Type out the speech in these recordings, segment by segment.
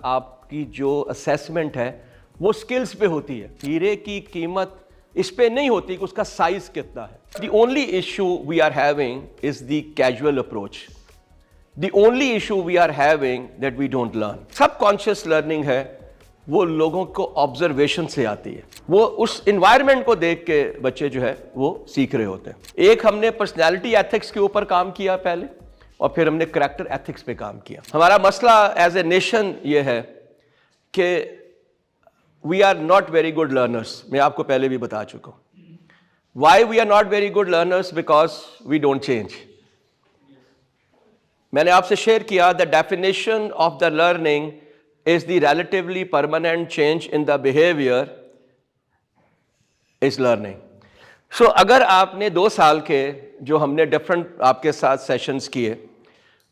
آپ کی جو اسیسمنٹ ہے وہ سکلز پہ ہوتی ہے. ہیرے کی قیمت اس پہ نہیں ہوتی کہ اس کا سائز کتنا ہے. The only issue we are having is the casual approach. The only issue we are having that we don't learn. Subconscious learning ہے وہ لوگوں کو آبزرویشن سے آتی ہے. وہ اس انوائرمنٹ کو دیکھ کے بچے جو ہے وہ سیکھ رہے ہوتے ہیں. ایک ہم نے پرسنالٹی ایتھکس کے اوپر کام کیا پہلے, اور پھر ہم نے کریکٹر ایتھکس پہ کام کیا. ہمارا مسئلہ ایز اے نیشن یہ ہے کہ we are not very good learners. میں آپ کو پہلے بھی بتا چکا ہوں. Why we are not very good learners? Because we don't change. میں نے آپ سے شیئر کیا the definition of the learning is the relatively permanent change in the behaviour is learning. So اگر آپ نے 2 سال کے جو ہم نے ڈفرنٹ آپ کے ساتھ سیشنز کیے,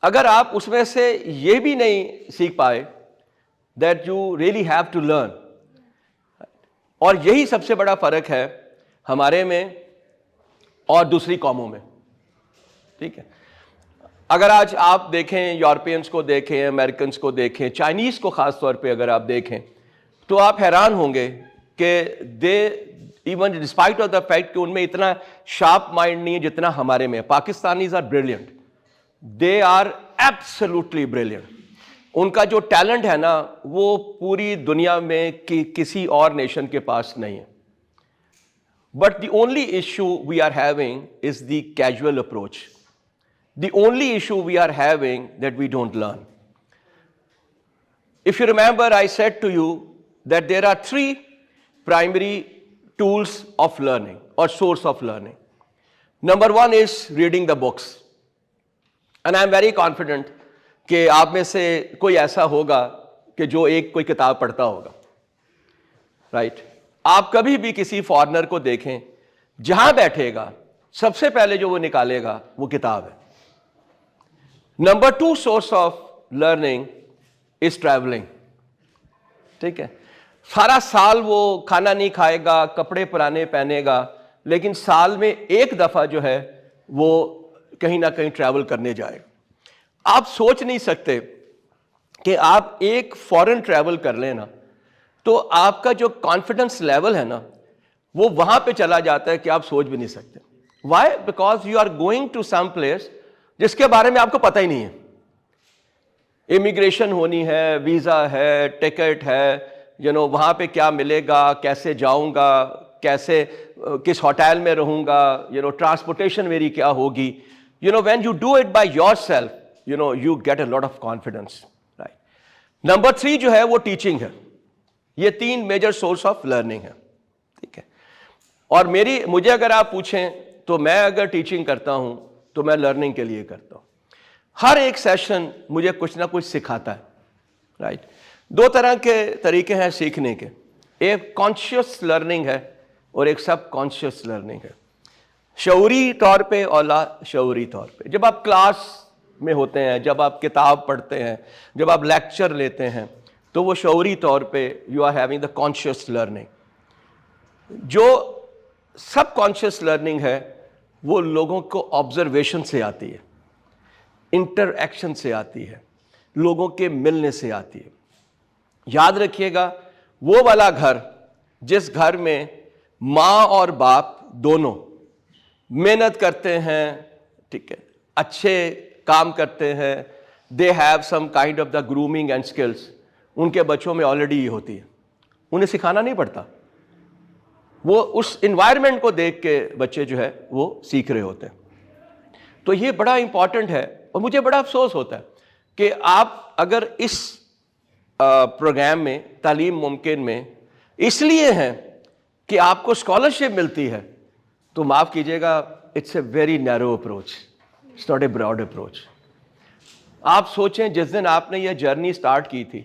اگر آپ اس میں سے یہ بھی نہیں سیکھ پائے that you really have to learn, اور یہی سب سے بڑا فرق ہے ہمارے میں اور دوسری قوموں میں. ٹھیک ہے, اگر آج آپ دیکھیں یورپینس کو دیکھیں, امریکنس کو دیکھیں, چائنیز کو خاص طور پہ اگر آپ دیکھیں تو آپ حیران ہوں گے کہ they even despite of the fact کہ ان میں اتنا شارپ مائنڈ نہیں ہے جتنا ہمارے میں. Pakistanis are brilliant, they are absolutely brilliant. ان کا جو ٹیلنٹ ہے نا وہ پوری دنیا میں کسی اور نیشن کے پاس نہیں ہے. But the only issue we are having is the casual approach. The only issue we are having that we don't learn. If you remember, I said to you that there are 3 primary tools of learning or source of learning. Number 1 is reading the books. And I am very confident کہ آپ میں سے کوئی ایسا ہوگا کہ جو کوئی کتاب پڑھتا ہوگا. رائٹ, آپ کبھی بھی کسی فارنر کو دیکھیں, جہاں بیٹھے گا سب سے پہلے جو وہ نکالے گا وہ کتاب ہے. Number 2 source of learning is travelling. ٹھیک ہے, سارا سال وہ کھانا نہیں کھائے گا, کپڑے پرانے پہنے گا, لیکن سال میں ایک دفعہ جو ہے وہ کہیں نہ کہیں ٹریول کرنے جائے گا. آپ سوچ نہیں سکتے کہ آپ ایک فورن ٹریول کر لیں نا تو آپ کا جو کانفیڈنس لیول ہے نا وہ وہاں پہ چلا جاتا ہے کہ آپ سوچ بھی نہیں سکتے. Why? Because you are going to some place جس کے بارے میں آپ کو پتہ ہی نہیں ہے. امیگریشن ہونی ہے, ویزا ہے, ٹکٹ ہے, وہاں پہ کیا ملے گا, کیسے جاؤں گا, کیسے کس ہوٹل میں رہوں گا, ٹرانسپورٹیشن میری کیا ہوگی. When you do it by your self you get a lot of confidence. Right. Number 3 جو ہے وہ ٹیچنگ ہے. یہ 3 میجر سورس آف لرننگ ہے. ٹھیک ہے, اور مجھے اگر آپ پوچھیں تو میں اگر ٹیچنگ کرتا ہوں تو میں لرننگ کے لیے کرتا ہوں. ہر ایک سیشن مجھے کچھ نہ کچھ سکھاتا ہے. رائٹ, 2 طرح کے طریقے ہیں سیکھنے کے. ایک کانشیس لرننگ ہے اور ایک سب کانشیس لرننگ ہے. شعوری طور پہ اور لا شعوری طور پہ. جب آپ کلاس میں ہوتے ہیں, جب آپ کتاب پڑھتے ہیں, جب آپ لیکچر لیتے ہیں تو وہ شعوری طور پہ you are having the conscious learning. جو سب کانشیس لرننگ ہے وہ لوگوں کو آبزرویشن سے آتی ہے, انٹر ایکشن سے آتی ہے, لوگوں کے ملنے سے آتی ہے. یاد رکھیے گا, وہ والا گھر جس گھر میں ماں اور باپ دونوں محنت کرتے ہیں, ٹھیک ہے, اچھے کام کرتے ہیں, they have some kind of the grooming and skills, ان کے بچوں میں آلریڈی یہ ہوتی ہے, انہیں سکھانا نہیں پڑتا. وہ اس انوائرمنٹ کو دیکھ کے بچے جو ہے وہ سیکھ رہے ہوتے ہیں. تو یہ بڑا امپورٹنٹ ہے, اور مجھے بڑا افسوس ہوتا ہے کہ آپ اگر اس پروگرام میں تعلیم ممکن میں اس لیے ہیں کہ آپ کو اسکالرشپ ملتی ہے, تو معاف کیجیے گا, it's a very narrow approach, it's not a broad approach. آپ سوچیں جس دن آپ نے یہ جرنی سٹارٹ کی تھی,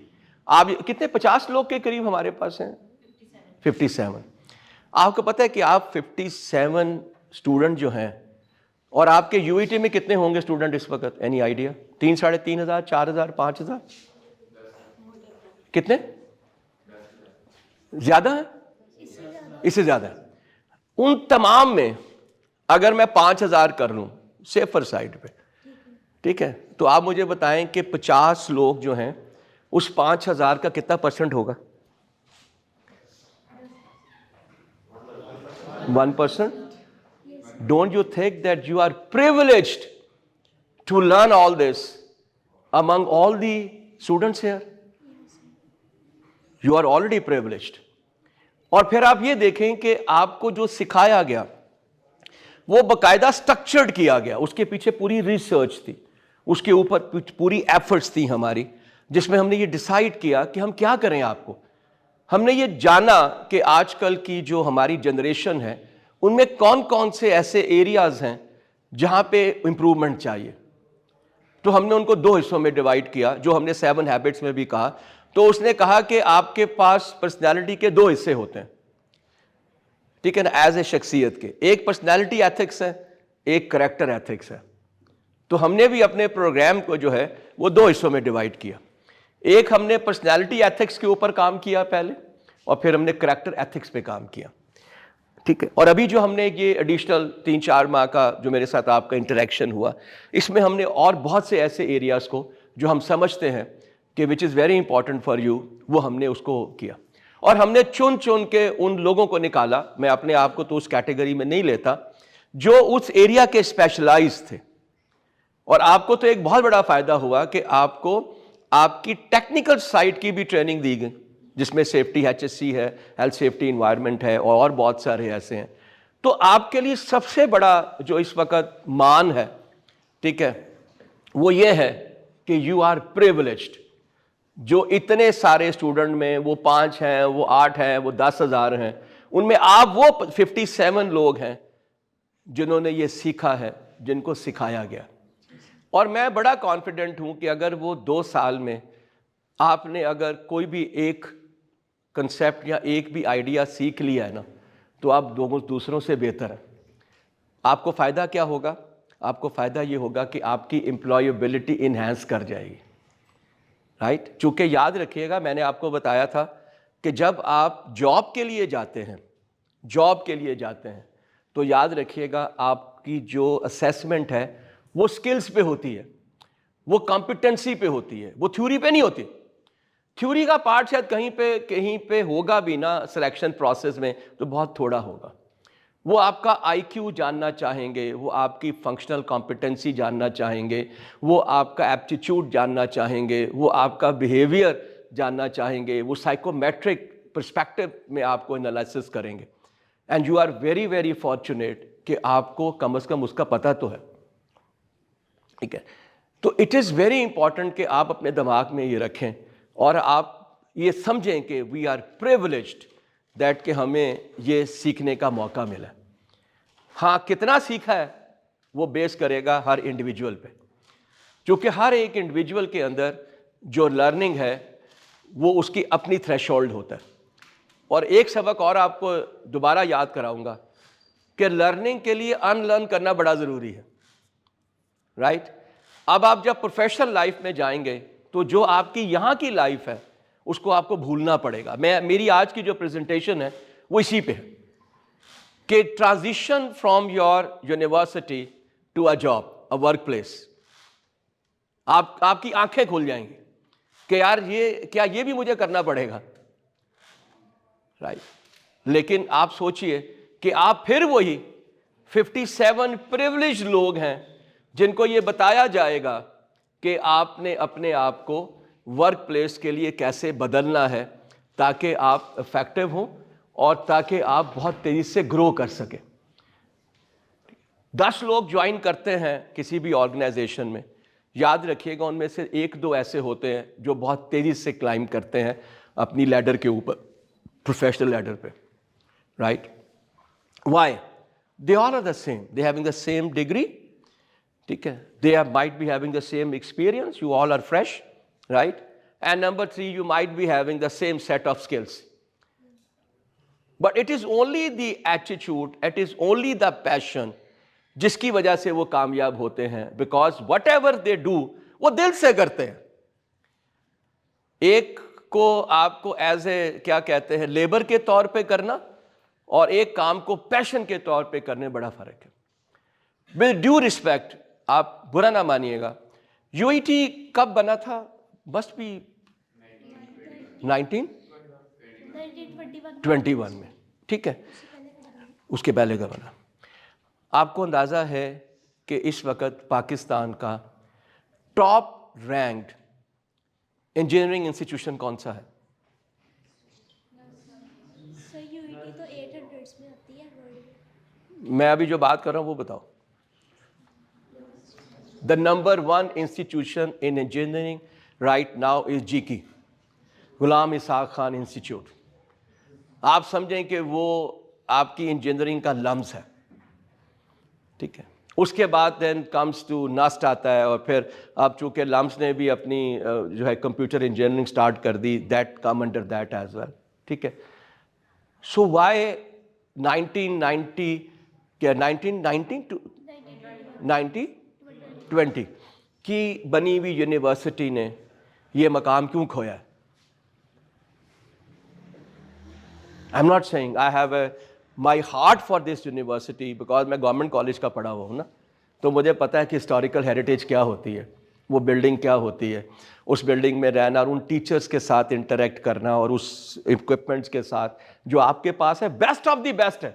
آپ کتنے 50 لوگ کے قریب ہمارے پاس ہیں, 57. آپ کو پتہ ہے کہ آپ 57 اسٹوڈنٹ جو ہیں, اور آپ کے یو ای ٹی میں کتنے ہوں گے اسٹوڈنٹ اس وقت؟ Any idea? 3 ساڑھے 3 ہزار, 4 ہزار, 5 ہزار, کتنے؟ زیادہ ہیں, اس سے زیادہ ہے. ان تمام میں اگر میں 5000 کر لوں سیفر سائڈ پہ, ٹھیک ہے, تو آپ مجھے بتائیں کہ 50 لوگ جو ہیں اس 5,000 کا کتنا پرسنٹ ہوگا؟ 1%. Don't you think that you are privileged to learn all this among all the students here? You are already privileged. اور پھر آپ یہ دیکھیں کہ آپ کو جو سکھایا گیا وہ باقاعدہ سٹرکچرڈ کیا گیا، اس کے پیچھے پوری ریسرچ تھی، اس کے اوپر پوری ایفرٹس تھی ہماری، جس میں ہم نے یہ ڈیسائیڈ کیا کہ ہم کیا کریں آپ کو. ہم نے یہ جانا کہ آج کل کی جو ہماری جنریشن ہے ان میں کون کون سے ایسے ایریاز ہیں جہاں پہ امپرومنٹ چاہیے. تو ہم نے ان کو 2 حصوں میں ڈیوائڈ کیا، جو ہم نے 7 ہیبٹس میں بھی کہا. تو اس نے کہا کہ آپ کے پاس پرسنالٹی کے 2 حصے ہوتے ہیں، ٹھیک ہے نا، ایز اے شخصیت کے. ایک پرسنالٹی ایتھکس ہے، ایک کریکٹر ایتھکس ہے. تو ہم نے بھی اپنے پروگرام کو جو ہے وہ 2 حصوں میں ڈیوائڈ کیا. ایک ہم نے پرسنالٹی ایتھکس کے اوپر کام کیا پہلے، اور پھر ہم نے کریکٹر ایتھکس پہ کام کیا، ٹھیک ہے. اور ابھی جو ہم نے یہ ایڈیشنل 3-4 ماہ کا جو میرے ساتھ آپ کا انٹریکشن ہوا، اس میں ہم نے اور بہت سے ایسے ایریاز کو جو ہم سمجھتے ہیں کہ which is very important for you, وہ ہم نے اس کو کیا. اور ہم نے چن کے ان لوگوں کو نکالا، میں اپنے آپ کو تو اس کیٹیگری میں نہیں لیتا، جو اس ایریا کے اسپیشلائز تھے. اور آپ کو تو ایک بہت بڑا فائدہ ہوا کہ آپ کو آپ کی ٹیکنیکل سائٹ کی بھی ٹریننگ دی گئی، جس میں سیفٹی HSC ہے، ہیلتھ سیفٹی انوائرمنٹ ہے، اور بہت سارے ایسے ہیں. تو آپ کے لیے سب سے بڑا جو اس وقت مان ہے، ٹھیک ہے، وہ یہ ہے کہ یو آر پریویلیجڈ. جو اتنے سارے اسٹوڈنٹ میں وہ 5 ہیں، وہ 8 ہیں، وہ 10,000 ہیں، ان میں آپ وہ 57 لوگ ہیں جنہوں نے یہ سیکھا ہے، جن کو سکھایا گیا. اور میں بڑا کانفیڈنٹ ہوں کہ اگر وہ 2 سال میں آپ نے اگر کوئی بھی ایک کنسیپٹ یا ایک بھی آئیڈیا سیکھ لیا ہے نا، تو آپ دوسروں سے بہتر ہیں. آپ کو فائدہ کیا ہوگا؟ آپ کو فائدہ یہ ہوگا کہ آپ کی امپلائیبلٹی انہینس کر جائے گی، رائٹ. چونکہ یاد رکھیے گا، میں نے آپ کو بتایا تھا کہ جب آپ جاب کے لیے جاتے ہیں تو یاد رکھیے گا آپ کی جو اسیسمنٹ ہے وہ سکلز پہ ہوتی ہے، وہ کمپیٹنسی پہ ہوتی ہے، وہ تھیوری پہ نہیں ہوتی. تھیوری کا پارٹ شاید کہیں پہ ہوگا بھی نا سلیکشن پروسیس میں، تو بہت تھوڑا ہوگا. وہ آپ کا IQ جاننا چاہیں گے، وہ آپ کی فنکشنل کمپیٹنسی جاننا چاہیں گے، وہ آپ کا ایپٹیچیوڈ جاننا چاہیں گے، وہ آپ کا بیہیویئر جاننا چاہیں گے، وہ سائیکومیٹرک پرسپیکٹو میں آپ کو انالیسس کریں گے. And you are very very fortunate کہ آپ کو کم از کم اس کا پتہ تو ہے، ٹھیک ہے. تو اٹ از ویری امپورٹنٹ کہ آپ اپنے دماغ میں یہ رکھیں اور آپ یہ سمجھیں کہ وی آر پریویلیجڈ دیٹ کہ ہمیں یہ سیکھنے کا موقع ملا. ہاں کتنا سیکھا ہے وہ بیس کرے گا ہر انڈیویجول پہ، کیونکہ ہر ایک انڈیویجول کے اندر جو لرننگ ہے وہ اس کی اپنی تھریشولڈ ہوتا ہے. اور ایک سبق اور آپ کو دوبارہ یاد کراؤں گا کہ لرننگ کے لیے ان لرن کرنا بڑا ضروری ہے، رائٹ. اب آپ جب پروفیشنل لائف میں جائیں گے تو جو آپ کی یہاں کی لائف ہے اس کو آپ کو بھولنا پڑے گا. میری آج کی جو پریزنٹیشن ہے وہ اسی پہ ہے کہ transition from your university to a job, a work place. آپ کی آنکھیں کھل جائیں گی کہ یار یہ بھی مجھے کرنا پڑے گا، رائٹ. لیکن آپ سوچئے کہ آپ پھر وہی 57 پریویلیج لوگ ہیں جن کو یہ بتایا جائے گا کہ آپ نے اپنے آپ کو ورک پلیس کے لیے کیسے بدلنا ہے تاکہ آپ افیکٹو ہوں اور تاکہ آپ بہت تیزی سے گرو کر سکیں. 10 لوگ جوائن کرتے ہیں کسی بھی آرگنائزیشن میں، یاد رکھیے گا ان میں سے 1-2 ایسے ہوتے ہیں جو بہت تیزی سے کلائم کرتے ہیں اپنی لیڈر کے اوپر، پروفیشنل لیڈر پہ، right. Why? They all are the same, they having the same degree, ٹھیک ہے، they might be having the same experience, you all are fresh, right? And number 3, you might be having the same set of skills. But it is only the attitude, it is only the passion جس کی وجہ سے وہ کامیاب ہوتے ہیں، because whatever they do وہ دل سے کرتے ہیں. ایک کو آپ کو ایز اے کیا کہتے ہیں لیبر کے طور پہ کرنا اور ایک کام کو پیشن کے طور پہ کرنے بڑا فرق ہے. with due respect، آپ برا نہ مانیے گا، UET کب بنا تھا؟ must be 1921 میں, ٹھیک ہے, اس کے پہلے کا بنا. آپ کو اندازہ ہے کہ اس وقت پاکستان کا ٹاپ رینکڈ انجینئرنگ انسٹیٹیوشن کون سا ہے؟ میں ابھی جو بات کر رہا ہوں وہ بتاؤ. The number one institution in engineering right now is GK, Ghulam Ishaq Khan institute. آپ سمجھیں کہ وہ آپ کی انجینئرنگ کا لمز ہے, ٹھیک ہے. اس کے بعد دین کمز ٹو نسٹ آتا ہے, اور پھر اب چونکہ لمز نے بھی اپنی جو ہے کمپیوٹر انجینئرنگ اسٹارٹ کر دی, that come under that as well, ٹھیک ہے. سو وائی 1990 کیا 1920 کی بنی ہوئی یونیورسٹی نے یہ مقام کیوں کھویا ہے؟ I'm not saying I have my heart for this university because میں گورنمنٹ کالج کا پڑھا ہوا ہوں نا, تو مجھے پتہ ہے کہ ہسٹوریکل ہیریٹیج کیا ہوتی ہے, وہ بلڈنگ کیا ہوتی ہے, اس بلڈنگ میں رہنا اور ان ٹیچرز کے ساتھ انٹریکٹ کرنا اور اس اکوپمنٹس کے ساتھ جو آپ کے پاس ہے, بیسٹ آف دی بیسٹ ہے,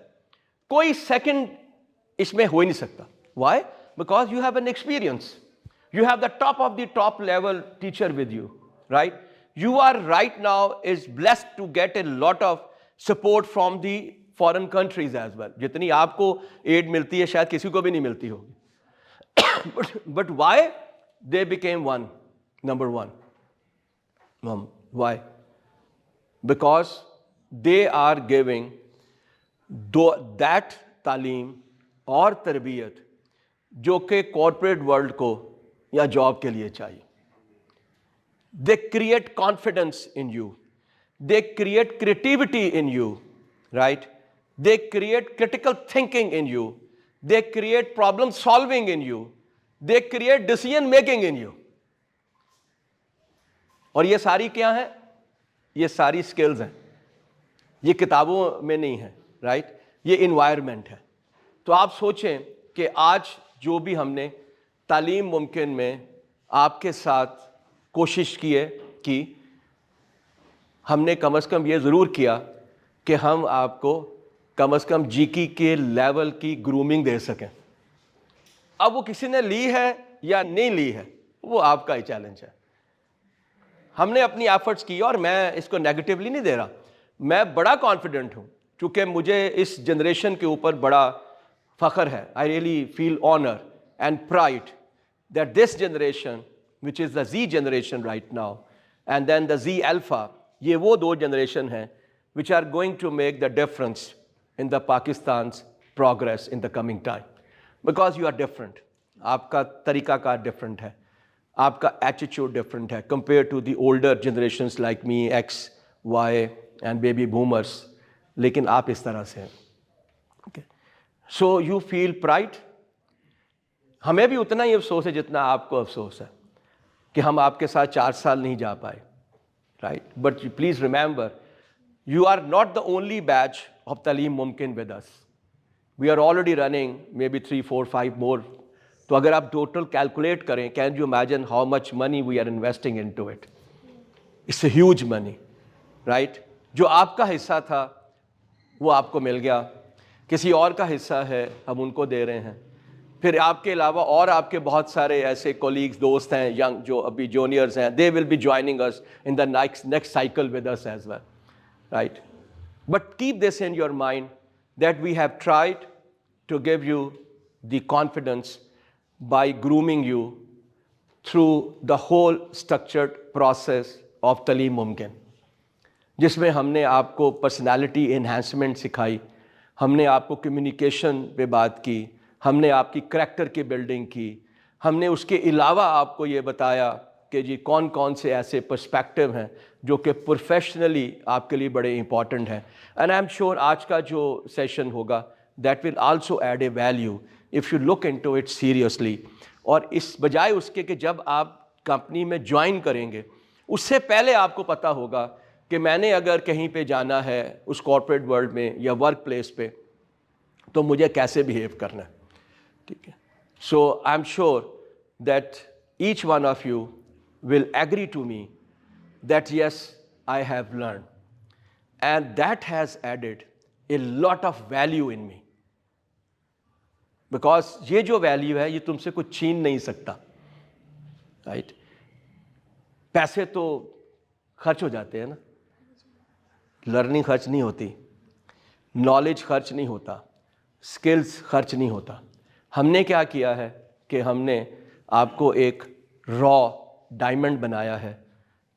کوئی سیکنڈ اس میں ہو ہی نہیں سکتا. Why? Because you have an experience, you have the top of the top level teacher with you, right. You are right now is blessed to get a lot of support from the foreign countries as well. جتنی آپ کو add ملتی ہے شاید کسی کو بھی نہیں ملتی ہوگی. But why they became one, number one. Why? Because they are giving that تعلیم اور تربیت جو کہ کارپوریٹ ورلڈ کو یا جاب کے لیے چاہیے. They create confidence in you, they create creativity in you, right? They create critical thinking in you, they create problem solving in you, they create decision making in you. اور یہ ساری کیا ہیں؟ یہ ساری سکلز ہیں, یہ کتابوں میں نہیں ہے, رائٹ, یہ انوائرمنٹ ہے. تو آپ سوچیں کہ آج جو بھی ہم نے تعلیم ممکن میں آپ کے ساتھ کوشش کی, ہم نے کم از کم یہ ضرور کیا کہ ہم آپ کو کم از کم جی کی کے لیول کی گرومنگ دے سکیں. اب وہ کسی نے لی ہے یا نہیں لی ہے وہ آپ کا ہی چیلنج ہے. ہم نے اپنی ایفرٹس کی, اور میں اس کو نیگیٹیولی نہیں دے رہا, میں بڑا کانفیڈنٹ ہوں چونکہ مجھے اس جنریشن کے اوپر بڑا فخر ہے. I really feel honour and pride that this generation which is the Z generation right now and then the Z alpha, یہ وہ دو جنریشن ہیں which are going to make the difference in the Pakistan's progress in the coming time, because you are different. آپ کا طریقہ کار different ہے, آپ کا ایٹیچیوڈ ڈفرینٹ ہے compared to the older generations like me, X, Y and baby boomers, لیکن آپ اس طرح سے ہیں. Okay. So you feel pride. ہمیں بھی اتنا ہی افسوس ہے جتنا آپ کو افسوس ہے کہ ہم آپ کے ساتھ 4 سال نہیں جا پائے. Right? But please remember, you are not the only batch of Talim Mumkin with us. We are already running maybe 3, 4, 5 more. تو اگر آپ ٹوٹل کیلکولیٹ کریں, can you imagine how much money we are investing into it? It's a huge money, right? جو آپ کا حصہ تھا وہ آپ کو مل گیا, کسی اور کا حصہ ہے ہم ان کو دے رہے ہیں. پھر آپ کے علاوہ اور آپ کے بہت سارے ایسے کولیگز, دوست ہیں ینگ جو ابھی جونیئرز ہیں, they will be joining us in the next cycle with us as well, right? But keep this in your mind that we have tried to give you the confidence by grooming you through the whole structured process of Talim Mumkin, جس میں ہم نے آپ کو personality enhancement سکھائی, ہم نے آپ کو کمیونیکیشن پہ بات کی, ہم نے آپ کی کریکٹر کی بلڈنگ کی, ہم نے اس کے علاوہ آپ کو یہ بتایا کہ جی کون کون سے ایسے پرسپیکٹو ہیں جو کہ پروفیشنلی آپ کے لیے بڑے امپورٹنٹ ہیں. اینڈ آئی ایم شیور آج کا جو سیشن ہوگا that will also add a value if you look into it seriously. اور اس بجائے اس کے کہ جب آپ کمپنی میں جوائن کریں گے اس سے پہلے آپ کو پتہ ہوگا کہ میں نے اگر کہیں پہ جانا ہے اس کارپوریٹ ورلڈ میں یا ورک پلیس پہ تو مجھے کیسے بیہیو کرنا ہے, ٹھیک ہے. So I am sure that each one of you will agree to me that yes I have learned. And that has added a lot of value in me. Because یہ جو ویلیو ہے یہ تم سے کوئی چھین نہیں سکتا. رائٹ؟ پیسے تو خرچ ہو جاتے ہیں نا، لرننگ خرچ نہیں ہوتی، نالج خرچ نہیں ہوتا، اسکلز خرچ نہیں ہوتا. ہم نے کیا کیا ہے کہ ہم نے آپ کو ایک را ڈائمنڈ بنایا ہے،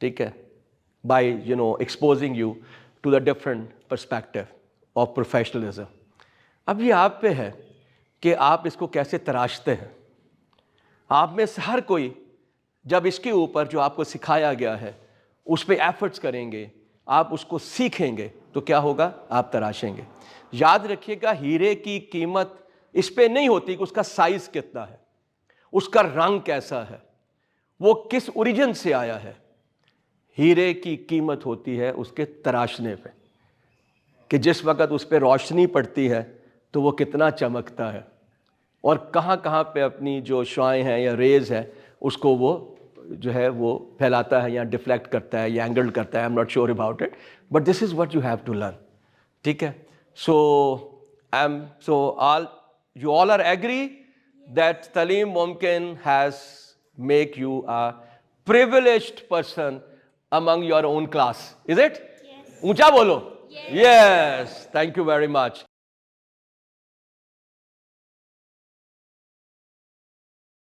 ٹھیک ہے، by exposing you to the different perspective of professionalism. اب یہ آپ پہ ہے کہ آپ اس کو کیسے تراشتے ہیں. آپ میں سے ہر کوئی جب اس کے اوپر جو آپ کو سکھایا گیا ہے اس پہ ایفرٹس کریں گے، آپ اس کو سیکھیں گے تو کیا ہوگا؟ آپ تراشیں گے. یاد رکھیے گا، ہیرے کی قیمت اس پہ نہیں ہوتی کہ اس کا سائز کتنا ہے، اس کا رنگ کیسا ہے، وہ کس اوریجن سے آیا ہے. ہیرے کی قیمت ہوتی ہے اس کے تراشنے پہ، کہ جس وقت اس پہ روشنی پڑتی ہے تو وہ کتنا چمکتا ہے، اور کہاں کہاں پہ اپنی جو شعاعیں ہیں یا ریز ہے اس کو وہ جو ہے وہ پھیلاتا ہے یا ڈیفلیکٹ کرتا ہے یا اینگل کرتا ہے. I am not sure about it, but this is what you have to learn. ٹھیک ہے. So you all are agree that Talim Mumkin has make you a privileged person among your own class, is it? Yes. اونچا بولو. Yes. Thank you very much.